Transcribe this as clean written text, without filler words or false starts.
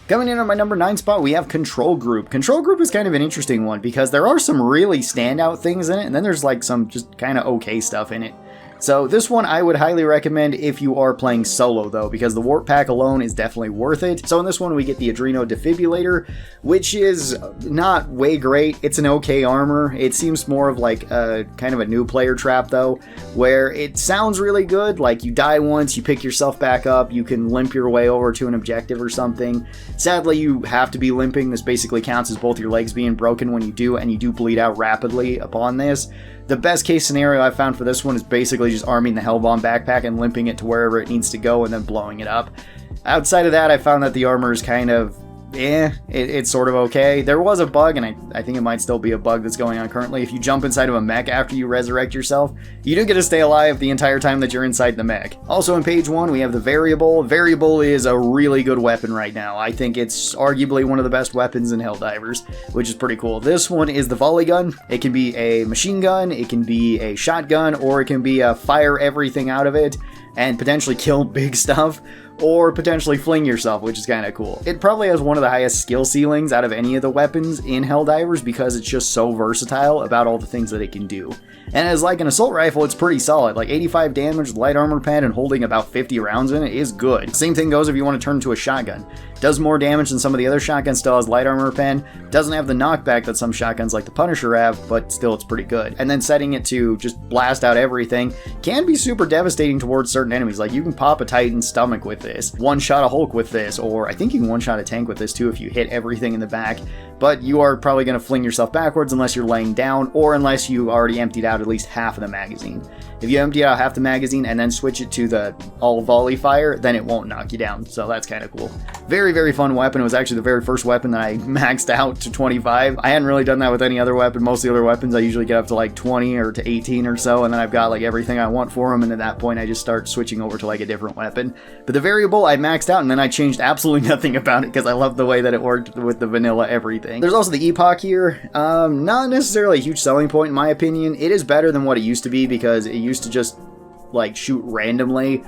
Coming in at my number 9 spot, we have Control Group. Control Group is kind of an interesting one because there are some really standout things in it, and then there's like some just kind of okay stuff in it. So this one I would highly recommend if you are playing solo though, because the warp pack alone is definitely worth it. So in this one we get the Adreno Defibrillator, which is not way great. It's an okay armor. It seems more of like a kind of a new player trap though, where it sounds really good. Like you die once, you pick yourself back up, you can limp your way over to an objective or something. Sadly, you have to be limping. This basically counts as both your legs being broken when you do, and you do bleed out rapidly upon this. The best case scenario I've found for this one is basically just arming the Hellbomb backpack and limping it to wherever it needs to go and then blowing it up. Outside of that, I found that the armor is kind of it's sort of okay. There was a bug, and I think it might still be a bug that's going on currently. If you jump inside of a mech after you resurrect yourself, you do get to stay alive the entire time that you're inside the mech. Also in page 1, we have the Variable. Variable is a really good weapon right now. I think it's arguably one of the best weapons in Helldivers, which is pretty cool. This one is the Volley Gun. It can be a machine gun, it can be a shotgun, or it can be a fire everything out of it and potentially kill big stuff, or potentially fling yourself, which is kind of cool. It probably has one of the highest skill ceilings out of any of the weapons in Helldivers because it's just so versatile about all the things that it can do. And as like an assault rifle, it's pretty solid. Like 85 damage, light armor pen, and holding about 50 rounds in it is good. Same thing goes if you want to turn to a shotgun. Does more damage than some of the other shotguns, still has light armor pen, doesn't have the knockback that some shotguns like the Punisher have, but still it's pretty good. And then setting it to just blast out everything can be super devastating towards certain enemies. Like you can pop a Titan's stomach with this, one-shot a Hulk with this, or I think you can one-shot a tank with this too if you hit everything in the back, but you are probably going to fling yourself backwards unless you're laying down, or unless you already emptied out at least half of the magazine. If you empty out half the magazine and then switch it to the all volley fire, then it won't knock you down, so that's kind of cool. Very, very fun weapon. It was actually the very first weapon that I maxed out to 25. I hadn't really done that with any other weapon. Most of the other weapons I usually get up to like 20 or to 18 or so, and then I've got like everything I want for them, and at that point I just start switching over to like a different weapon. But the Variable I maxed out, and then I changed absolutely nothing about it because I love the way that it worked with the vanilla everything. There's also the epoch here. Not necessarily a huge selling point in my opinion. It is better than what it used to be because it used to just like shoot randomly